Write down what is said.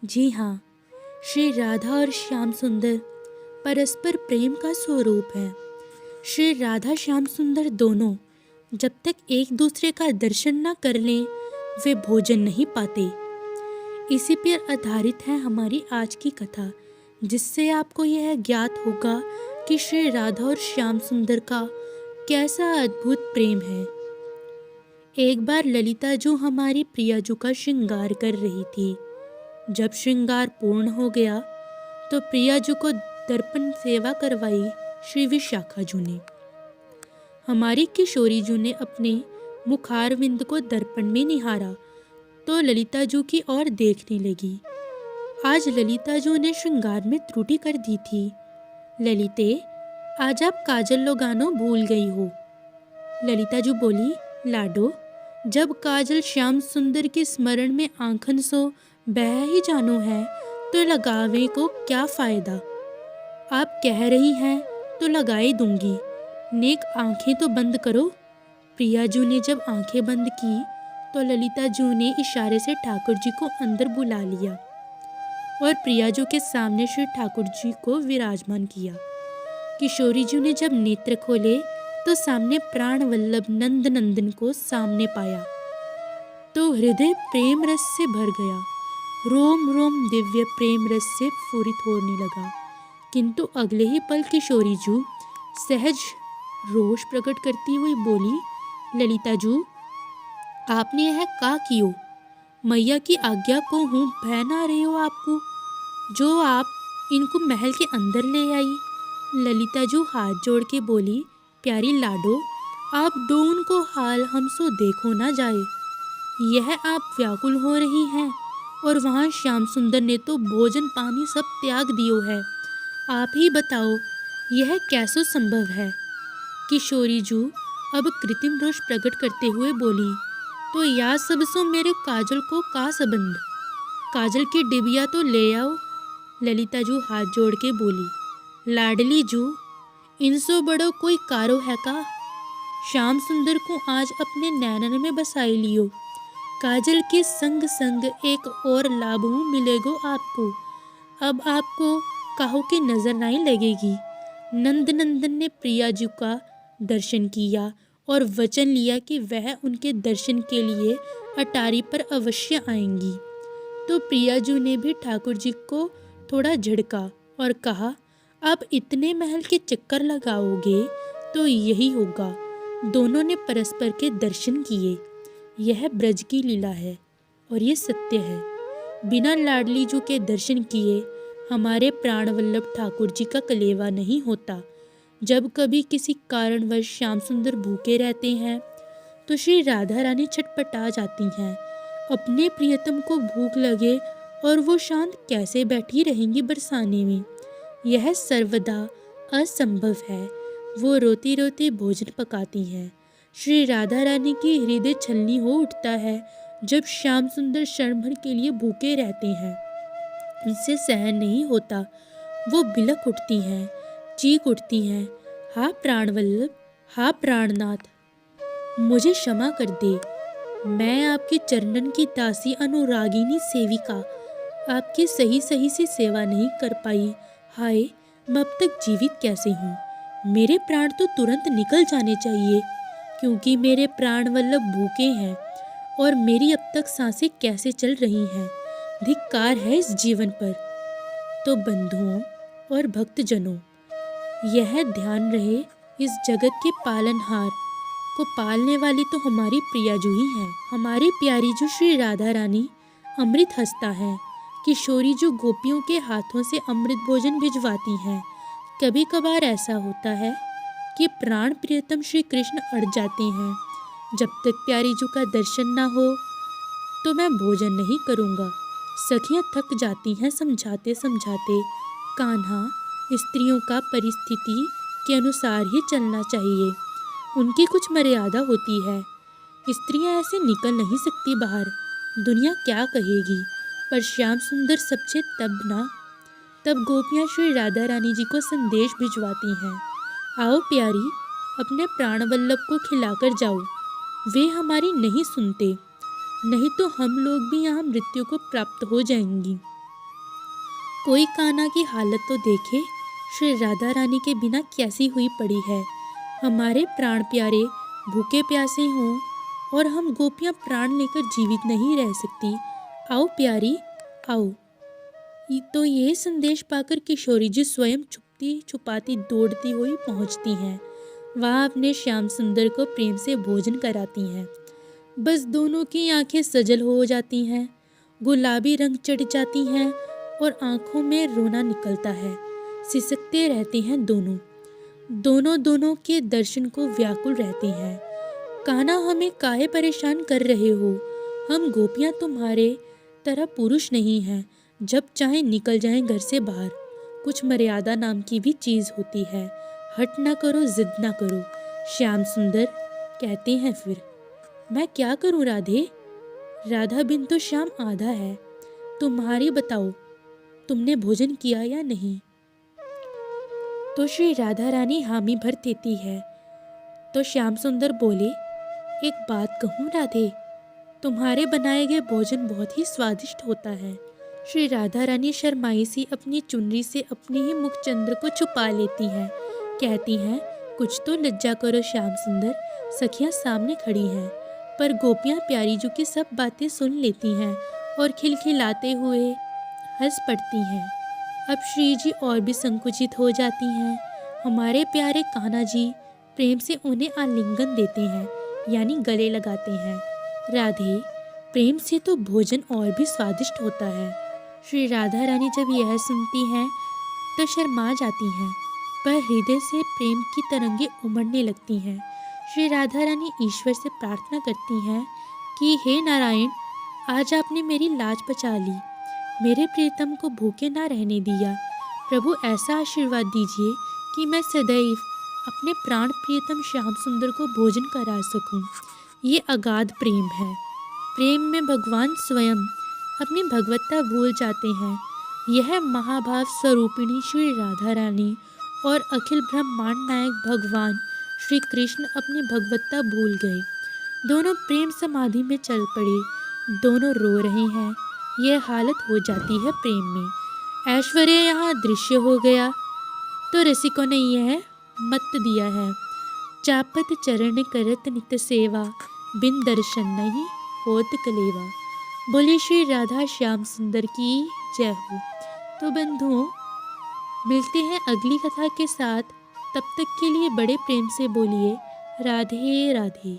जी हाँ, श्री राधा और श्याम सुंदर परस्पर प्रेम का स्वरूप है। श्री राधा श्याम सुंदर दोनों जब तक एक दूसरे का दर्शन न कर लें, वे भोजन नहीं पाते। इसी पर आधारित है हमारी आज की कथा, जिससे आपको यह ज्ञात होगा कि श्री राधा और श्याम सुंदर का कैसा अद्भुत प्रेम है। एक बार ललिता जो हमारी प्रियाजू का श्रृंगार कर रही थी। जब श्रृंगार पूर्ण हो गया तो प्रियाजू को दर्पण सेवा करवाई श्री विशाखाजू ने। हमारी किशोरीजू ने अपने मुखारविंद को दर्पण में निहारा तो ललिताजू की ओर देखने लगी। आज ललिताजू ने श्रृंगार में त्रुटि कर दी थी। ललिते, आज आप काजल लगानो भूल गई हो। ललिताजू बोली, लाडो, जब काजल श्याम सुंदर के स्मरण में आंखन सो बह ही जानो है तो लगावे को क्या फायदा। आप कह रही हैं तो लगाई दूंगी, नेक आंखें तो बंद करो। प्रियाजू ने जब आंखें बंद की तो ललिताजू ने इशारे से ठाकुर जी को अंदर बुला लिया और प्रियाजू के सामने श्री ठाकुर जी को विराजमान किया। किशोरीजू ने जब नेत्र खोले तो सामने प्राण वल्लभ नंद नंदन को सामने पाया तो हृदय प्रेम रस से भर गया। रोम रोम दिव्य प्रेम रस से पूरित होने लगा। किंतु अगले ही पल किशोरीजू सहज रोष प्रकट करती हुई बोली, ललिताजू, आपने यह का कियो? मैया की आज्ञा को हूँ भय ना रही हो आपको, जो आप इनको महल के अंदर ले आई। ललिताजू हाथ जोड़ के बोली, प्यारी लाडो, आप दोनों को हाल हमसो देखो ना जाए। यह आप व्याकुल हो रही हैं और वहाँ श्याम सुंदर ने तो भोजन पानी सब त्याग दियो है। आप ही बताओ यह कैसो संभव है। किशोरीजू अब कृत्रिम रोष प्रकट करते हुए बोली, तो या सब सो मेरे काजल को का संबंध, काजल की डिबिया तो ले आओ। ललिताजू हाथ जोड़ के बोली, लाडली जू, इनसो बड़ो कोई कारो है का। श्याम सुंदर को आज अपने नैनन में बसाई लियो। काजल के संग संग एक और लाभ मिलेगो आपको। अब आपको काहो की नजर नहीं लगेगी। नंद नंदन ने प्रियाजू का दर्शन किया और वचन लिया कि वह उनके दर्शन के लिए अटारी पर अवश्य आएंगी। तो प्रियाजू ने भी ठाकुर जी को थोड़ा झिड़का और कहा, अब इतने महल के चक्कर लगाओगे तो यही होगा। दोनों ने परस्पर के दर्शन किए। यह ब्रज की लीला है और ये सत्य है। बिना लाडली जू के दर्शन किए हमारे प्राणवल्लभ ठाकुर जी का कलेवा नहीं होता। जब कभी किसी कारणवश श्याम सुंदर भूखे रहते हैं तो श्री राधा रानी छटपटा जाती हैं। अपने प्रियतम को भूख लगे और वो शांत कैसे बैठी रहेंगी बरसाने में। यह सर्वदा असंभव है। वो रोती रोती भोजन पकाती हैं। श्री राधा रानी की हृदय छलनी हो उठता है जब श्याम सुंदर क्षण भर के लिए भूखे रहते हैं। उनसे सहन नहीं होता। वो बिलक उठती हैं, चीख उठती हैं, हा प्राणवल्लभ, हा प्राणनाथ, मुझे क्षमा कर दे। मैं आपके चरणन की दासी अनुरागिनी सेविका आपकी सही सही से सेवा नहीं कर पाई। हाय, मैं अब तक जीवित कैसे हूँ। मेरे प्राण तो तुरंत निकल जाने चाहिए, क्योंकि मेरे प्राण वल्लभ भूखे हैं और मेरी अब तक सांसें कैसे चल रही हैं। धिक्कार है इस जीवन पर। तो बंधुओं और भक्तजनों, यह ध्यान रहे, इस जगत के पालनहार को पालने वाली तो हमारी प्रियाजू ही हैं। हमारी प्यारी जो श्री राधा रानी अमृत हस्ता है। किशोरी जो गोपियों के हाथों से अमृत भोजन भिजवाती हैं। कभी कभार ऐसा होता है कि प्राण प्रियतम श्री कृष्ण अड़ जाते हैं। जब तक प्यारी जू का दर्शन ना हो तो मैं भोजन नहीं करूँगा। सखियाँ थक जाती हैं समझाते समझाते। कान्हा, स्त्रियों का परिस्थिति के अनुसार ही चलना चाहिए। उनकी कुछ मर्यादा होती है। स्त्रियाँ ऐसे निकल नहीं सकती बाहर, दुनिया क्या कहेगी। पर श्याम सुंदर सबसे तब गोपियाँ श्री राधा रानी जी को संदेश भिजवाती हैं, आओ प्यारी, अपने प्राणवल्लभ को खिलाकर जाओ। वे हमारी नहीं सुनते, नहीं तो हम लोग भी यहाँ मृत्यु को प्राप्त हो जाएंगी। कोई कान्हा की हालत तो देखे, श्री राधा रानी के बिना कैसी हुई पड़ी है। हमारे प्राण प्यारे भूखे प्यासे हों और हम गोपियां प्राण लेकर जीवित नहीं रह सकती। आओ प्यारी, आओ। तो ये संदेश पाकर किशोरी जी स्वयं छुपती छुपाती दौड़ती हुई पहुंचती हैं। वहाँ अपने श्याम सुंदर को प्रेम से भोजन कराती हैं। बस दोनों की आंखें सजल हो जाती हैं, गुलाबी रंग चढ़ जाती हैं और आंखों में रोना निकलता है। सिसकते रहते हैं दोनों के दर्शन को व्याकुल रहते हैं। कान्हा, हमें काहे परेशान कर रहे हो? हम गोपियां तुम्हारे तरह पुरुष नहीं हैं, जब चाहे निकल जाएं घर से बाहर। कुछ मर्यादा नाम की भी चीज़ होती है। हट ना करो, जिद ना करो। श्याम सुंदर कहते हैं फिर। मैं क्या करूं राधे? राधा बिन तो श्याम आधा है। तुम्हारी बताओ, तुमने भोजन किया या नहीं? तो श्री राधा रानी हामी भर देती है। तो श्याम सुंदर बोले, एक बात कहूँ राधे, तुम्हारे बनाए गए भोजन बहुत ही स्वादिष्ट होता है। श्री राधा रानी शर्माई सी अपनी चुनरी से अपने ही मुखचंद्र को छुपा लेती हैं। कहती हैं, कुछ तो लज्जा करो श्याम सुंदर, सखियां सामने खड़ी हैं। पर गोपियां प्यारी जी की सब बातें सुन लेती हैं और खिलखिलाते हुए हंस पड़ती हैं। अब श्री जी और भी संकुचित हो जाती हैं। हमारे प्यारे कान्हा जी प्रेम से उन्हें आलिंगन देते हैं, यानी गले लगाते हैं। राधे, प्रेम से तो भोजन और भी स्वादिष्ट होता है। श्री राधा रानी जब यह सुनती हैं तो शर्मा जाती हैं, पर हृदय से प्रेम की तरंगें उमड़ने लगती हैं। श्री राधा रानी ईश्वर से प्रार्थना करती हैं कि हे नारायण, आज आपने मेरी लाज बचा ली, मेरे प्रियतम को भूखे ना रहने दिया। प्रभु, ऐसा आशीर्वाद दीजिए कि मैं सदैव अपने प्राण प्रियतम श्याम सुंदर को भोजन करा सकूं। ये अगाध प्रेम है। प्रेम में भगवान स्वयं अपनी भगवत्ता भूल जाते हैं। यह महाभाव स्वरूपिणी श्री राधा रानी और अखिल ब्रह्मांड नायक भगवान श्री कृष्ण अपनी भगवत्ता भूल गए। दोनों प्रेम समाधि में चल पड़े, दोनों रो रहे हैं। यह हालत हो जाती है प्रेम में। ऐश्वर्य यहाँ दृश्य हो गया तो रसिकों ने यह मत दिया है, चापत चरण करत नित सेवा, बिन दर्शन नहीं होत कलेवा। बोले श्री राधा श्याम सुंदर की जय हो। तो बंधुओं, मिलते हैं अगली कथा के साथ। तब तक के लिए बड़े प्रेम से बोलिए राधे राधे।